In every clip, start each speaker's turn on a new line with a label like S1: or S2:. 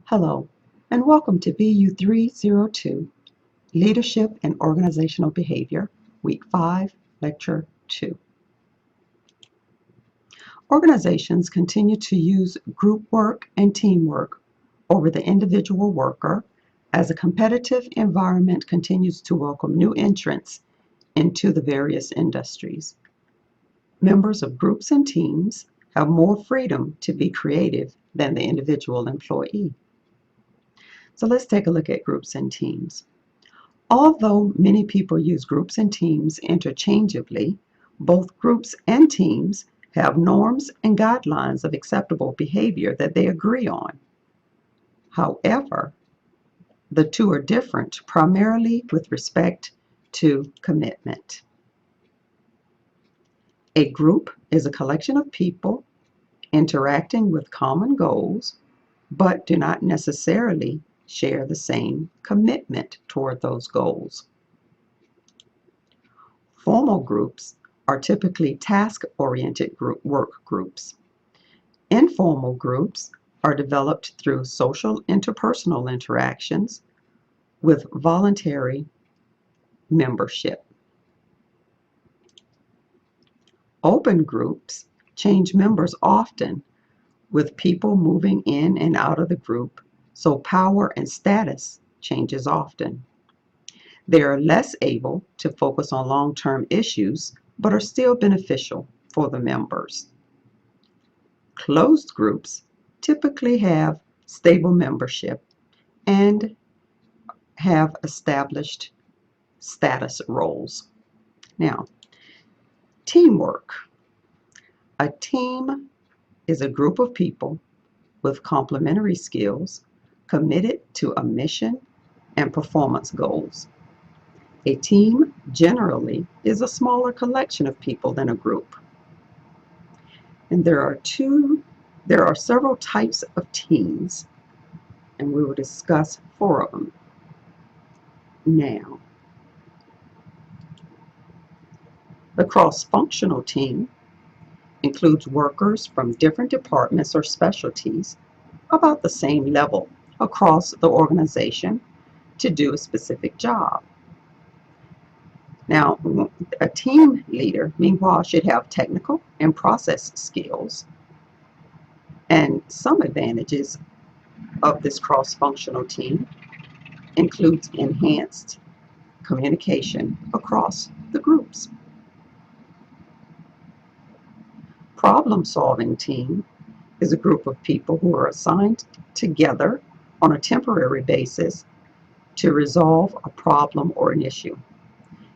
S1: Hello, and welcome to BU 302, Leadership and Organizational Behavior, Week 5, Lecture 2. Organizations continue to use group work and teamwork over the individual worker as a competitive environment continues to welcome new entrants into the various industries. Members of groups and teams have more freedom to be creative than the individual employee. So let's take a look at groups and teams. Although many people use groups and teams interchangeably, both groups and teams have norms and guidelines of acceptable behavior that they agree on. However, the two are different primarily with respect to commitment. A group is a collection of people interacting with common goals, but do not necessarily share the same commitment toward those goals. Formal groups are typically task-oriented work groups. Informal groups are developed through social interpersonal interactions with voluntary membership. Open groups change members often, with people moving in and out of the group, so power and status changes often. They are less able to focus on long-term issues, but are still beneficial for the members. Closed groups typically have stable membership and have established status roles. Now, teamwork. A team is a group of people with complementary skills committed to a mission and performance goals. A team generally is a smaller collection of people than a group. And there are several types of teams, and we will discuss 4 of them now. The cross-functional team includes workers from different departments or specialties about the same level across the organization to do a specific job. Now, a team leader, meanwhile, should have technical and process skills. And some advantages of this cross-functional team includes enhanced communication across the groups. Problem-solving team is a group of people who are assigned together on a temporary basis to resolve a problem or an issue.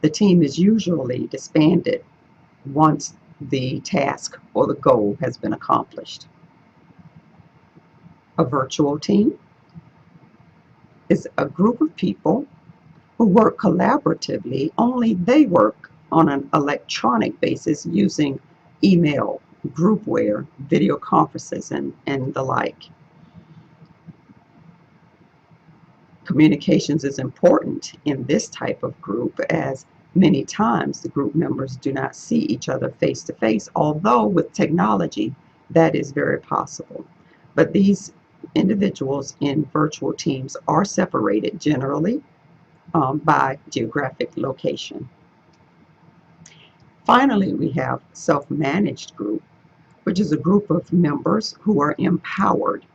S1: The team is usually disbanded once the task or the goal has been accomplished. A virtual team is a group of people who work collaboratively, only they work on an electronic basis using email, groupware, video conferences, and the like. Communications is important in this type of group, as many times the group members do not see each other face to face, although with technology that is very possible. But these individuals in virtual teams are separated generally by geographic location. Finally, we have self-managed group, which is a group of members who are empowered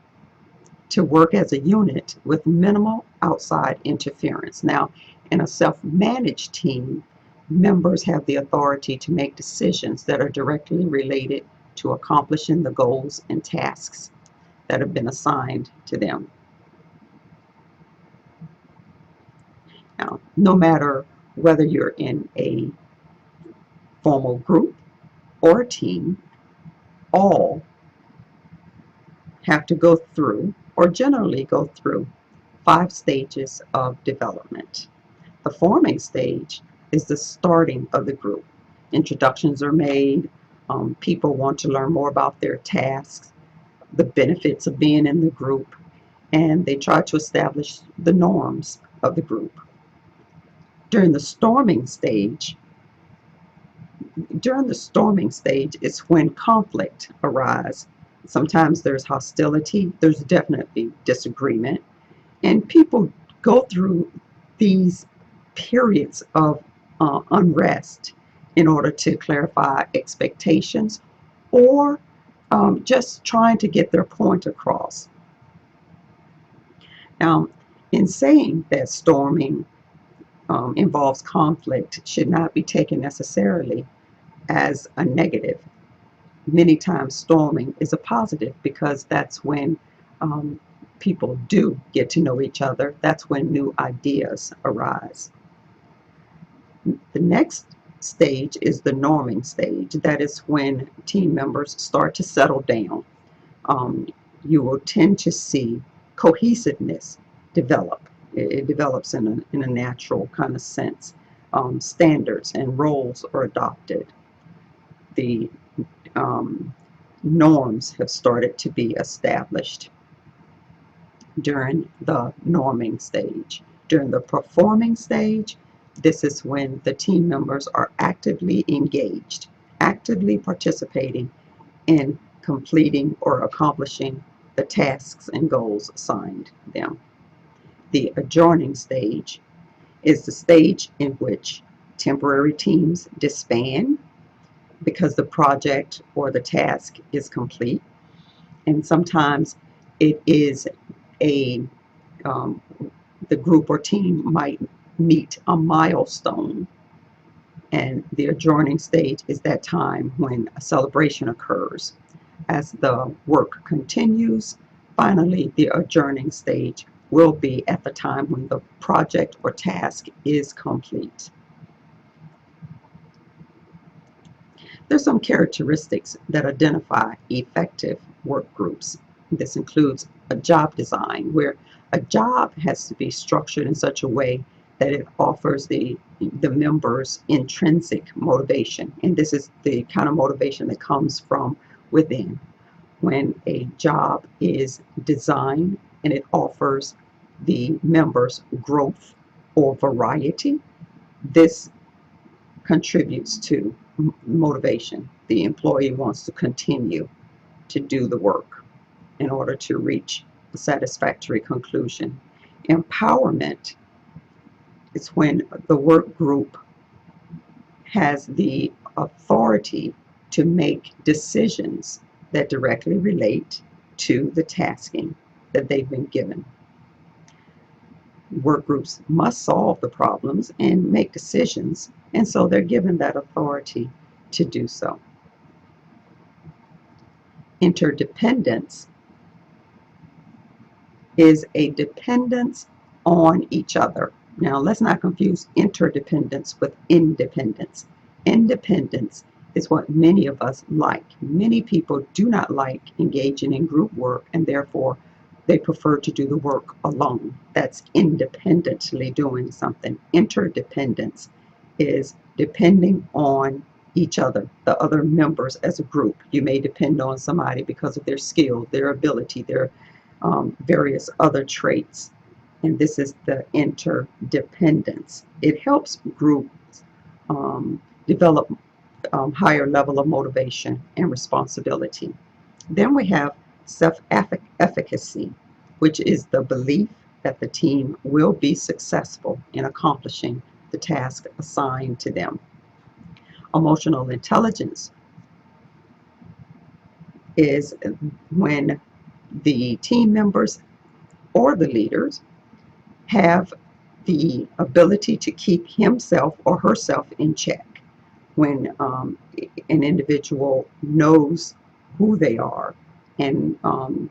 S1: to work as a unit with minimal outside interference. Now, in a self-managed team, members have the authority to make decisions that are directly related to accomplishing the goals and tasks that have been assigned to them. Now, no matter whether you're in a formal group or a team, all have to go through, or generally go through, 5 stages of development. The forming stage is the starting of the group. Introductions are made, people want to learn more about their tasks, the benefits of being in the group, and they try to establish the norms of the group. During the storming stage is when conflict arises Sometimes there's hostility, there's definitely disagreement, and people go through these periods of unrest in order to clarify expectations or just trying to get their point across. Now, in saying that storming involves conflict should not be taken necessarily as a negative. Many times storming is a positive because that's when um, people do get to know each other. That's when new ideas arise. The next stage is the norming stage. That is when team members start to settle down. Um, you will tend to see cohesiveness develop. It develops in a natural kind of sense. Standards and roles are adopted. The um, norms have started to be established during the norming stage. During the performing stage, this is when the team members are actively engaged, actively participating in completing or accomplishing the tasks and goals assigned them. The adjourning stage is the stage in which temporary teams disband because the project or the task is complete. And sometimes it is a, um, the group or team might meet a milestone. And the adjourning stage is that time when a celebration occurs. As the work continues, finally, the adjourning stage will be at the time when the project or task is complete. There's some characteristics that identify effective work groups. This includes a job design, where a job has to be structured in such a way that it offers the members intrinsic motivation. And this is the kind of motivation that comes from within. When a job is designed and it offers the members growth or variety, this contributes to motivation. The employee wants to continue to do the work in order to reach a satisfactory conclusion. Empowerment is when the work group has the authority to make decisions that directly relate to the tasking that they've been given. Work groups must solve the problems and make decisions, and so they're given that authority to do so. Interdependence is a dependence on each other. Now, let's not confuse interdependence with independence. Independence is what many of us like. Many people do not like engaging in group work, and therefore they prefer to do the work alone. That's independently doing something. Interdependence is depending on each other, the other members as a group. You may depend on somebody because of their skill, their ability, their various other traits. And this is the interdependence. It helps groups develop higher level of motivation and responsibility. Then we have self-efficacy, which is the belief that the team will be successful in accomplishing the task assigned to them. Emotional intelligence is when the team members or the leaders have the ability to keep himself or herself in check. When an individual knows who they are and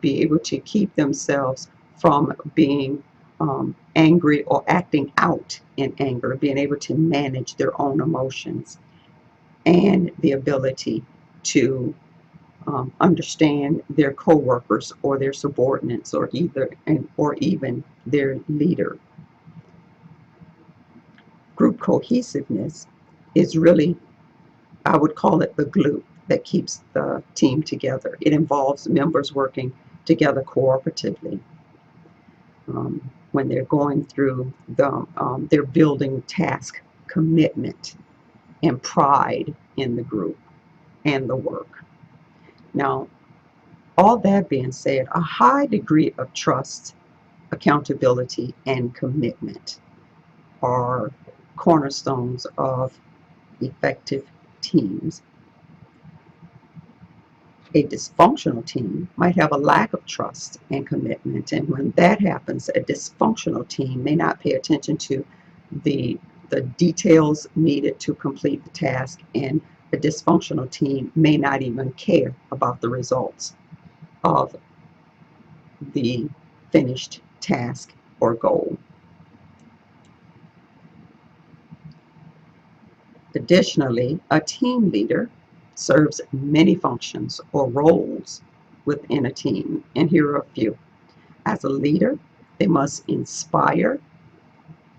S1: be able to keep themselves from being angry or acting out in anger, being able to manage their own emotions, and the ability to understand their coworkers or their subordinates or even their leader. Group cohesiveness is really, I would call it the glue that keeps the team together. It involves members working together cooperatively. When they're going through they're building task commitment and pride in the group and the work. Now, All that being said, a high degree of trust, accountability, and commitment are cornerstones of effective teams. A dysfunctional team might have a lack of trust and commitment, and when that happens, a dysfunctional team may not pay attention to the details needed to complete the task, and a dysfunctional team may not even care about the results of the finished task or goal. Additionally, a team leader serves many functions or roles within a team, and here are a few. As a leader, they must inspire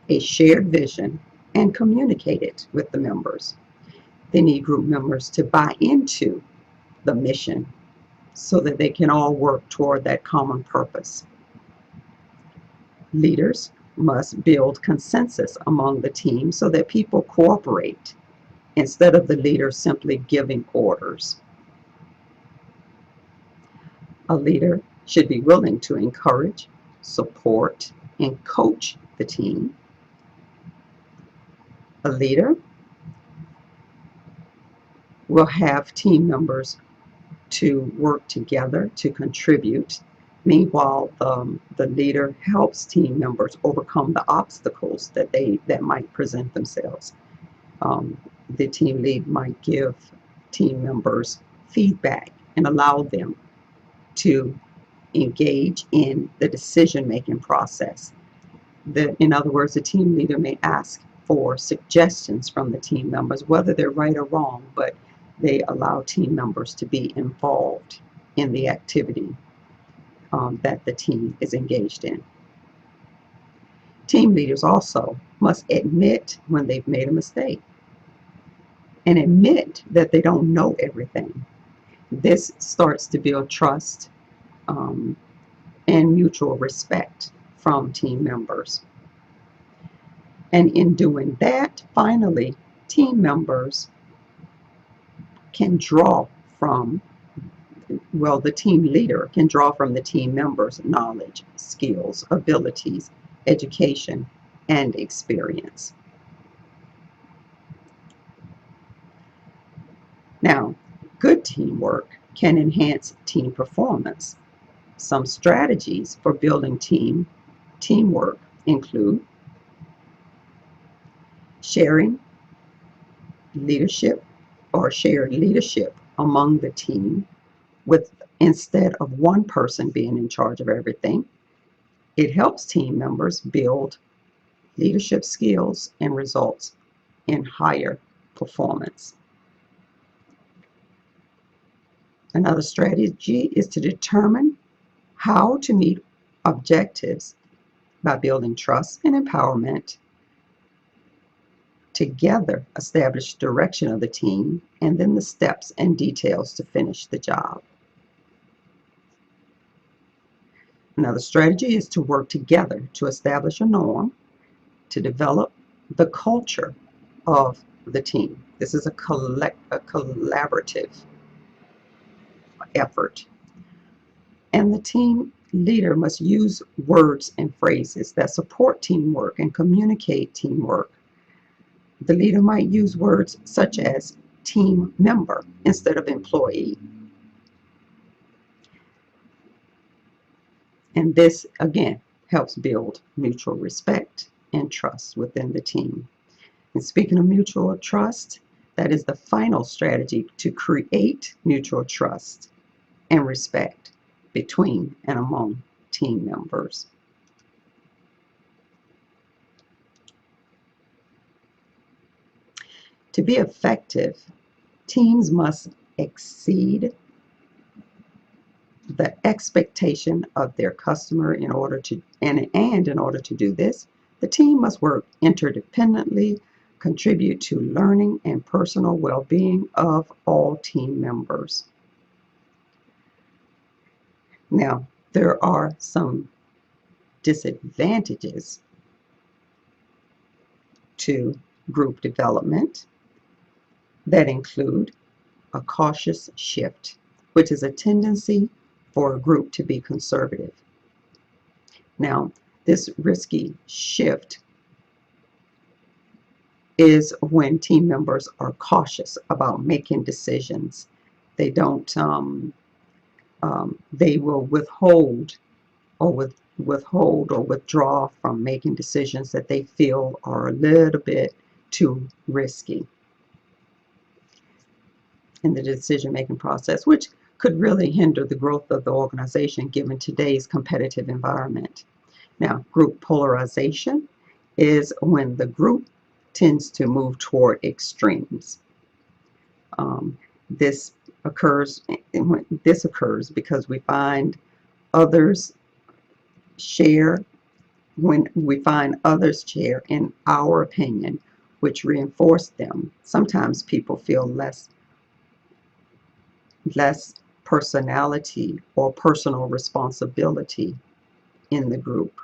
S1: a shared vision and communicate it with the members. They need group members to buy into the mission so that they can all work toward that common purpose. Leaders must build consensus among the team so that people cooperate instead of the leader simply giving orders. A leader should be willing to encourage, support, and coach the team. A leader will have team members to work together to contribute. Meanwhile, the leader helps team members overcome the obstacles that might present themselves. The team lead might give team members feedback and allow them to engage in the decision-making process. In other words, the team leader may ask for suggestions from the team members, whether they're right or wrong, but they allow team members to be involved in the activity that the team is engaged in. Team leaders also must admit when they've made a mistake and admit that they don't know everything. This starts to build trust and mutual respect from team members. And in doing that, finally, team members can draw from, well, the team leader can draw from the team members' knowledge, skills, abilities, education, and experience. Now, good teamwork can enhance team performance. Some strategies for building teamwork include sharing leadership or shared leadership among the team instead of one person being in charge of everything. It helps team members build leadership skills and results in higher performance. Another strategy is to determine how to meet objectives by building trust and empowerment. Together, establish direction of the team and then the steps and details to finish the job. Another strategy is to work together to establish a norm, to develop the culture of the team. This is a collaborative effort. And the team leader must use words and phrases that support teamwork and communicate teamwork. The leader might use words such as team member instead of employee. And this, again, helps build mutual respect and trust within the team. And speaking of mutual trust, that is the final strategy to create mutual trust and respect between and among team members. To be effective, teams must exceed the expectation of their customer in order to do this, the team must work interdependently, contribute to learning and personal well-being of all team members. Now, there are some disadvantages to group development that include a cautious shift, which is a tendency for a group to be conservative. Now, this risky shift is when team members are cautious about making decisions. They don't, they will withhold or withdraw from making decisions that they feel are a little bit too risky in the decision-making process, which could really hinder the growth of the organization given today's competitive environment. Now, group polarization is when the group tends to move toward extremes. This occurs because we find others share when we find others share in our opinion, which reinforce them. Sometimes people feel less personality or personal responsibility in the group.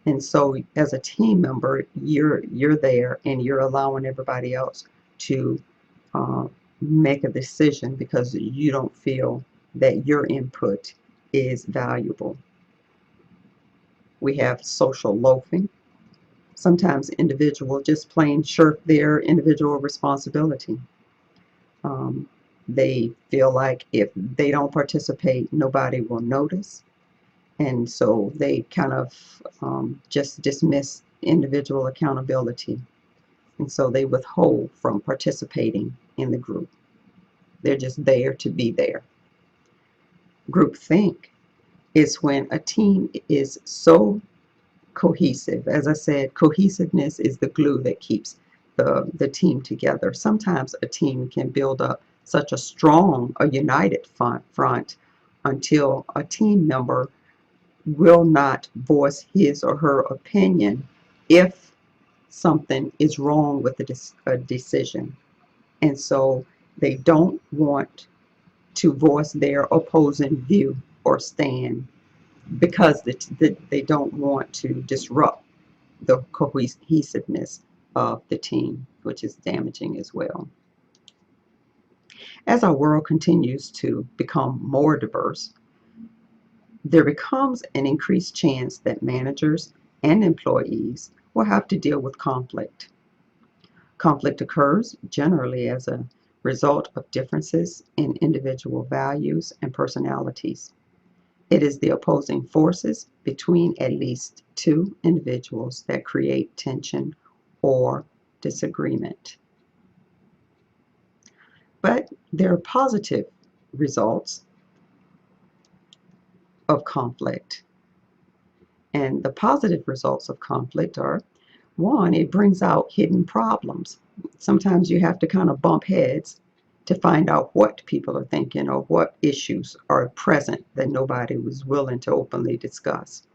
S1: And so as a team member, you're there and you're allowing everybody else to make a decision because you don't feel that your input is valuable. We have social loafing. Sometimes individuals just plain shirk their individual responsibility. They feel like if they don't participate, nobody will notice. And so they kind of just dismiss individual accountability. And so they withhold from participating in the group. They're just there to be there. Groupthink is when a team is so cohesive. As I said, cohesiveness is the glue that keeps the team together. Sometimes a team can build up such a united front until a team member will not voice his or her opinion if something is wrong with a decision. And so they don't want to voice their opposing view or stand because they don't want to disrupt the cohesiveness of the team, which is damaging as well. As our world continues to become more diverse, there becomes an increased chance that managers and employees will have to deal with conflict. Conflict occurs generally as a result of differences in individual values and personalities. It is the opposing forces between at least two individuals that create tension or disagreement. But there are positive results of conflict. And the positive results of conflict are, one, it brings out hidden problems. Sometimes you have to kind of bump heads to find out what people are thinking or what issues are present that nobody was willing to openly discuss.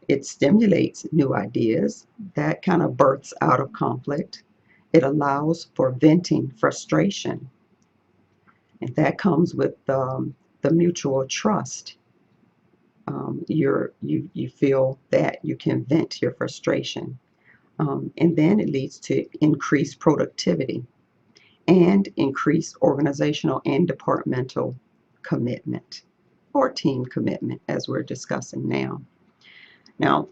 S1: It stimulates new ideas that kind of births out of conflict. It allows for venting frustration, and that comes with the mutual trust. You feel that you can vent your frustration. And then it leads to increased productivity and increased organizational and departmental commitment or team commitment, as we're discussing now. Now,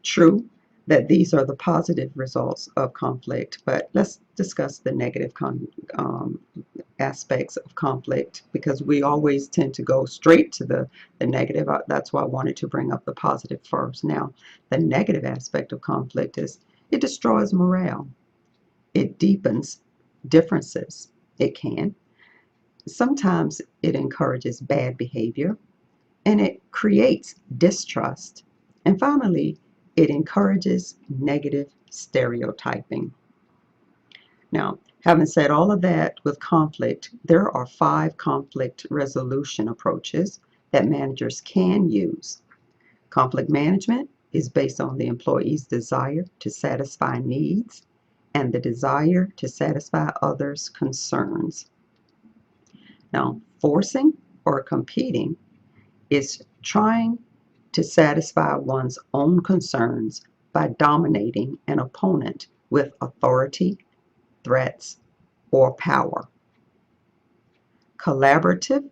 S1: true that these are the positive results of conflict, but let's discuss the negative aspects of conflict, because we always tend to go straight to the negative. That's why I wanted to bring up the positive first. Now, the negative aspect of conflict is it destroys morale. It deepens differences. It can. Sometimes it encourages bad behavior, and it creates distrust. And finally, it encourages negative stereotyping. Now, having said all of that with conflict, there are 5 conflict resolution approaches that managers can use. Conflict management is based on the employee's desire to satisfy needs and the desire to satisfy others' concerns. Now, forcing or competing is trying to satisfy one's own concerns by dominating an opponent with authority, threats, or power. Collaborative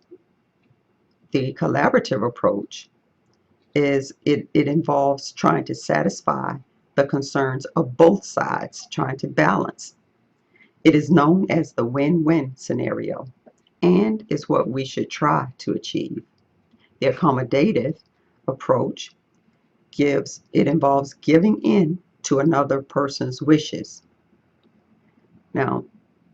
S1: The collaborative approach is it involves trying to satisfy the concerns of both sides, trying to balance. It is known as the win-win scenario and is what we should try to achieve. The accommodative approach involves giving in to another person's wishes. Now,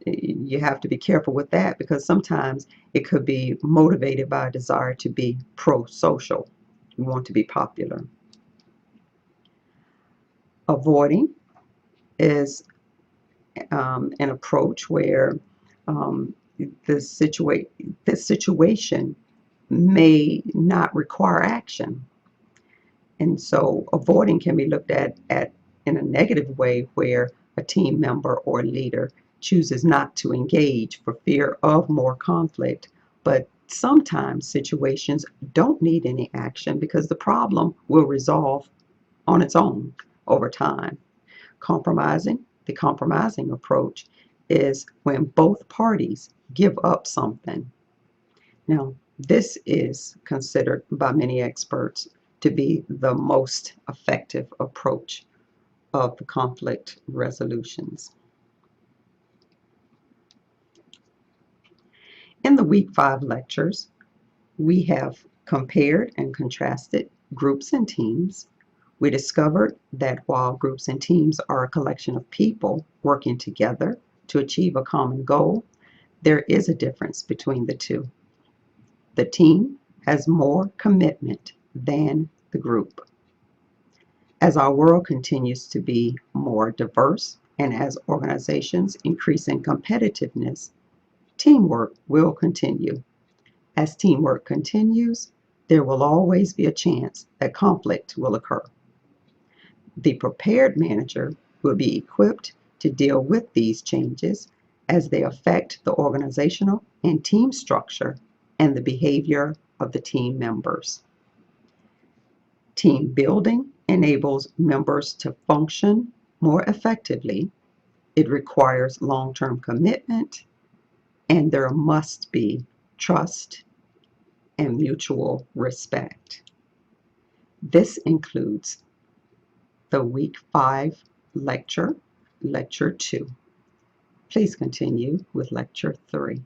S1: you have to be careful with that because sometimes it could be motivated by a desire to be pro-social. You want to be popular. Avoiding is an approach where um, this situation may not require action. And so avoiding can be looked at in a negative way where a team member or leader chooses not to engage for fear of more conflict. But sometimes situations don't need any action because the problem will resolve on its own over time. The compromising approach is when both parties give up something. Now, this is considered by many experts to be the most effective approach of the conflict resolutions. In the Week 5 lectures, we have compared and contrasted groups and teams. We discovered that while groups and teams are a collection of people working together to achieve a common goal, there is a difference between the two. The team has more commitment than the group. As our world continues to be more diverse and as organizations increase in competitiveness, teamwork will continue. As teamwork continues, there will always be a chance that conflict will occur. The prepared manager will be equipped to deal with these changes as they affect the organizational and team structure and the behavior of the team members. Team building enables members to function more effectively. It requires long-term commitment, and there must be trust and mutual respect. This includes the Week 5 lecture, Lecture 2. Please continue with Lecture 3.